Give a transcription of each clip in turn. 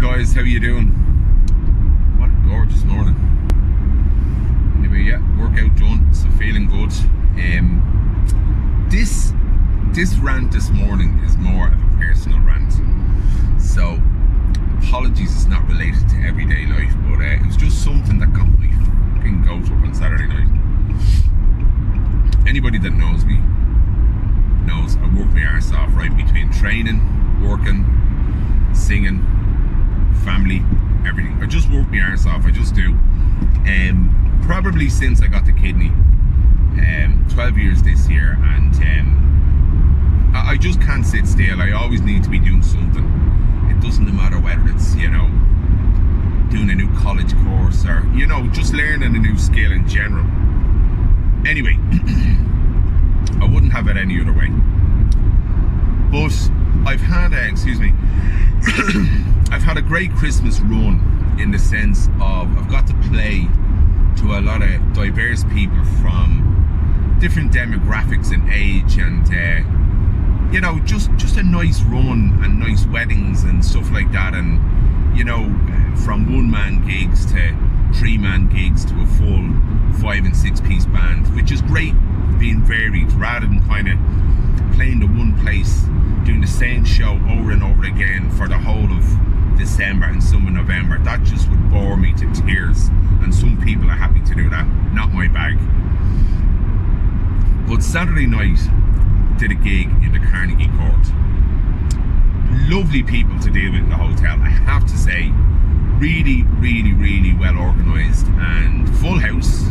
guys, how you doing? What a gorgeous morning. Anyway, yeah, workout done, so feeling good. This rant this morning is more of a personal rant. So, apologies, it's not related to everyday life, but it was just something that got my fucking goat up on Saturday night. Anybody that knows me knows I work my arse off, right, between training, working, singing, family, everything. I just work my arse off, I just do. Probably since I got the kidney, 12 years this year, and I just can't sit still. I always need to be doing something. It doesn't matter whether it's, doing a new college course or, just learning a new skill in general. Anyway, I wouldn't have it any other way. But I've had I've had a great Christmas run, in the sense of I've got to play to a lot of diverse people from different demographics and age, and just a nice run and nice weddings and stuff like that, and from one-man gigs to three-man gigs to a full 5 and 6 piece band, which is great, being varied rather than kind of playing to one place, doing the same show over and over again for the whole of December and some of November. That just would bore me to tears, and some people are happy to do that. Not my bag. But Saturday night, did a gig in the Carnegie Court. Lovely people to deal with in the hotel, I have to say. Really, really, really well organised and full house.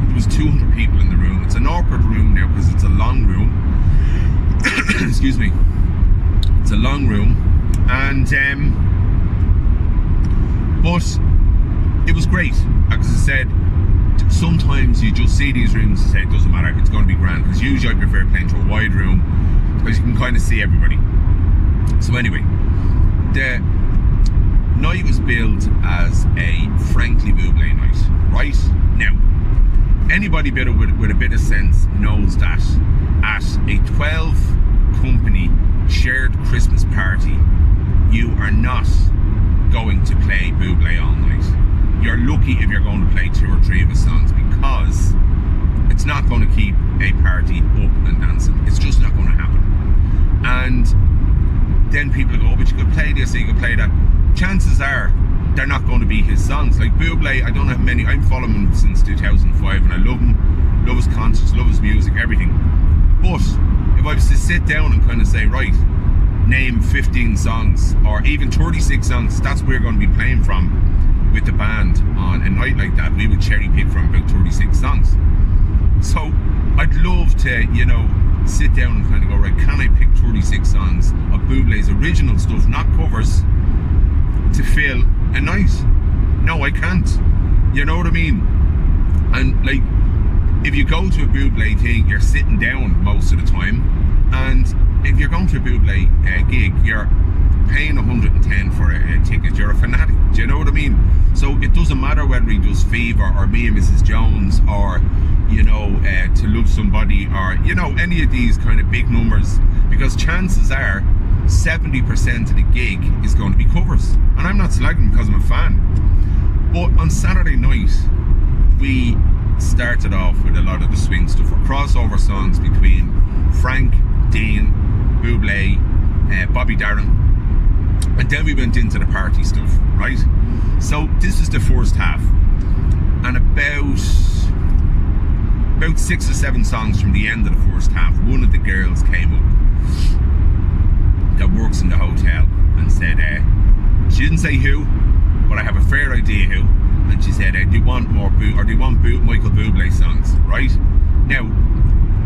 There was 200 people in the room. It's an awkward room now because it's a long room. Excuse me. It's a long room, and but it was great. As I said, sometimes you just see these rooms and say it doesn't matter, it's going to be grand, because usually I prefer playing to a wide room because you can kind of see everybody. So anyway, the night was billed as a Frankly Bublé night, right? Now, anybody with a bit of sense knows that at a 12 company shared Christmas party, you are not going to play Bublé all night. You're lucky if you're going to play 2 or 3 of his songs, because it's not going to keep a party up and dancing. It's just not going to happen. And then people go, oh, but you could play this or you could play that. Chances are they're not going to be his songs. Like Bublé, I don't have many. I'm following him since 2005 and I love him, love his concerts, love his music, everything. But if I was to sit down and kind of say, right, name 15 songs or even 36 songs, that's where we're going to be playing from with the band on a night like that, we would cherry pick from about 36 songs. So I'd love to, sit down and kind of go, right, can I pick 36 songs of Bublé's original stuff, not covers, to fill a night? No, I can't. You know what I mean? And like, if you go to a Bublé thing, you're sitting down most of the time, and if you're going to a Bublé gig, you're paying 110 for a ticket. You're a fanatic. Do you know what I mean? So it doesn't matter whether he does Fever or Me and Mrs. Jones or To Love Somebody or any of these kind of big numbers, because chances are 70% of the gig is going to be covers. And I'm not slagging because I'm a fan. But on Saturday night, we started off with a lot of the swing stuff, or crossover songs between Frank, Dean, Bublé, Bobby Darin, and then we went into the party stuff, right? So this is the first half, and about 6 or 7 songs from the end of the first half, one of the girls came up that works in the hotel and said, she didn't say who, but I have a fair idea who, and she said, do you want more Michael Bublé songs, right? Now,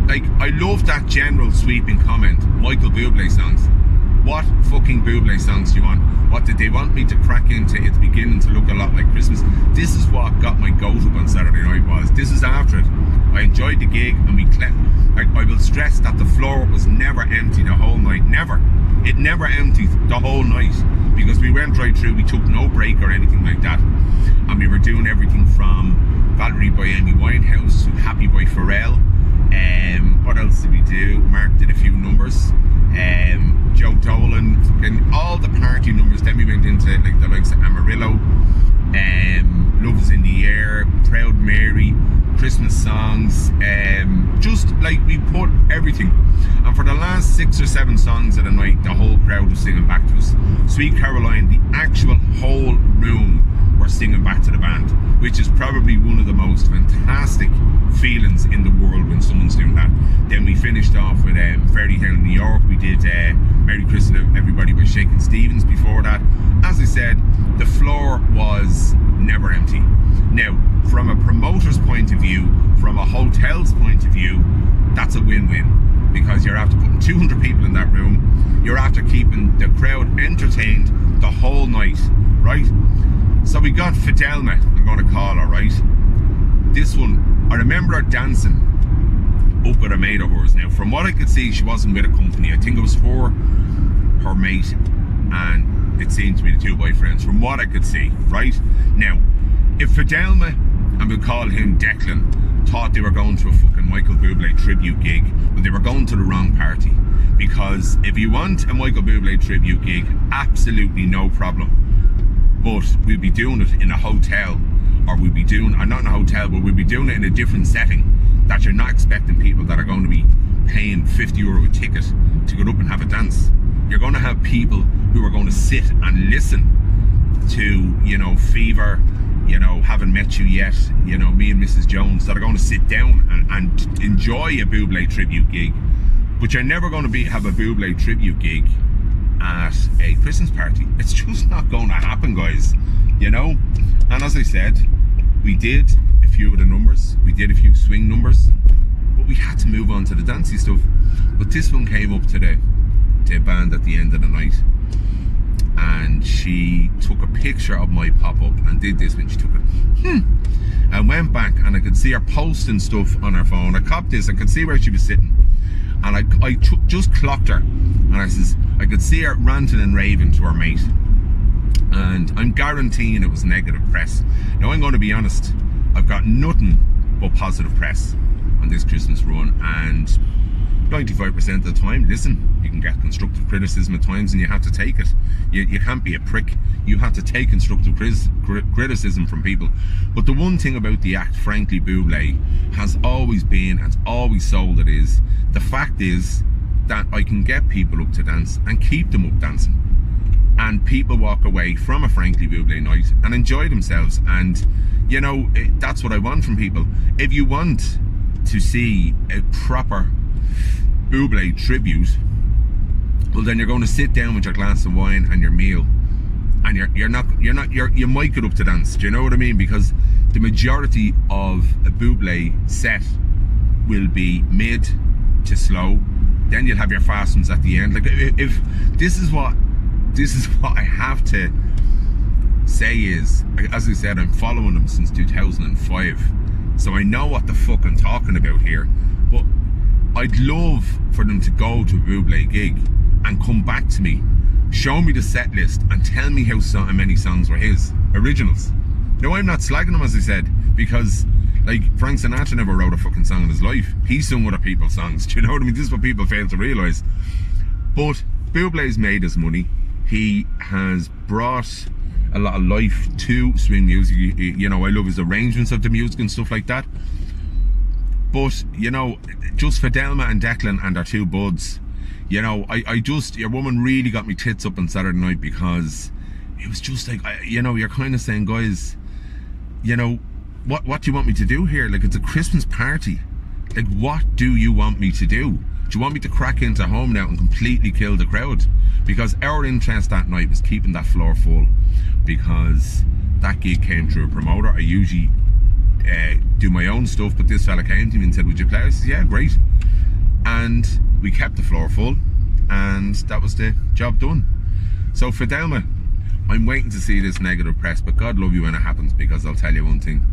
like, I love that general sweeping comment, Michael Bublé songs. What fucking Bublé songs do you want? What did they want me to crack into? It's beginning to look a lot like Christmas. This is what got my goat up on Saturday night was. This is after it. I enjoyed the gig, and I will stress that the floor was never empty the whole night. Never. It never emptied the whole night, because we went right through. We took no break or anything like that. And we were doing everything from Valerie by Amy Winehouse to Happy by Pharrell. What else did we do? Mark did a few numbers. Joe Dolan, fucking all the party numbers. Then we went into like the likes of Amarillo, Love Is in the Air, Proud Mary, Christmas songs. Just like we put everything. And for the last 6 or 7 songs of the night, the whole crowd was singing back to us. Sweet Caroline, the actual whole room were singing back to the band, which is probably one of the most fantastic feelings in the world when someone's doing that. Then we finished off with Fairy Tale in New York. We did Merry Christmas Everybody by Shakin' Stevens before that. As I said, the floor was never empty. Now, from a promoter's point of view, from a hotel's point of view, that's a win-win, because you're after putting 200 people in that room, you're after keeping the crowd entertained the whole night, right? So we got Fidelma, I'm going to call her, right? This one, I remember her dancing up with a mate of hers. Now, from what I could see, she wasn't with a company. I think it was her mate, and it seemed to be the 2 boyfriends, from what I could see, right? Now, if Fidelma, and we'll call him Declan, thought they were going to a fucking Michael Bublé tribute gig, well, they were going to the wrong party. Because if you want a Michael Bublé tribute gig, absolutely no problem. But we'll be doing it in a hotel, or we'll be doing, or not in a hotel, but we'll be doing it in a different setting, that you're not expecting people that are going to be paying €50 a ticket to get up and have a dance. You're going to have people who are going to sit and listen to, you know, Fever, you know, Haven't Met You Yet, you know, Me and Mrs. Jones, that are going to sit down and enjoy a Bublé tribute gig. But you're never going to have a Bublé tribute gig at a Christmas party. It's just not going to happen, guys, you know. And as I said, we did a few of the numbers, we did a few swing numbers, but we had to move on to the dancey stuff. But this one came up to the band at the end of the night, and she took a picture of my pop-up and did this when she took it, and went back, and I could see her posting stuff on her phone. I copped this, I could see where she was sitting, and I just clocked her, and I could see her ranting and raving to her mate, and I'm guaranteeing it was negative press. Now, I'm going to be honest, I've got nothing but positive press on this Christmas run, and 95% of the time, listen, you can get constructive criticism at times, and you have to take it. You can't be a prick. You have to take constructive criticism from people. But the one thing about the act, frankly, Bublé, has always been, and always sold it, is the fact is that I can get people up to dance and keep them up dancing, and people walk away from a Frankly Bublé night and enjoy themselves. And you know, that's what I want from people. If you want to see a proper Bublé tribute, well, then you're going to sit down with your glass of wine and your meal, and you might get up to dance. Do you know what I mean? Because the majority of a Bublé set will be mid to slow. Then you'll have your fast ones at the end. Like, if this is what I have to say is, as I said, I'm following them since 2005, so I know what the fuck I'm talking about here. But I'd love for them to go to a Bublé gig and come back to me, show me the set list, and tell me how many songs were his originals. Now, I'm not slagging him, as I said, because like Frank Sinatra never wrote a fucking song in his life. He sung other people's songs. Do you know what I mean? This is what people fail to realise. But Bublé's made his money. He has brought a lot of life to swing music. You know, I love his arrangements of the music and stuff like that. But, you know, just Fidelma and Declan and our 2 buds, you know, your woman really got me tits up on Saturday night, because it was just like, you know, you're kind of saying, guys, you know, what do you want me to do here? Like, it's a Christmas party. Like, what do you want me to do? Do you want me to crack into home now and completely kill the crowd? Because our interest that night was keeping that floor full, because that gig came through a promoter. I usually do my own stuff, but this fella came to me and said, would you play? I said, yeah, great. And we kept the floor full, and that was the job done. So Fidelma, I'm waiting to see this negative press, but God love you when it happens, because I'll tell you one thing,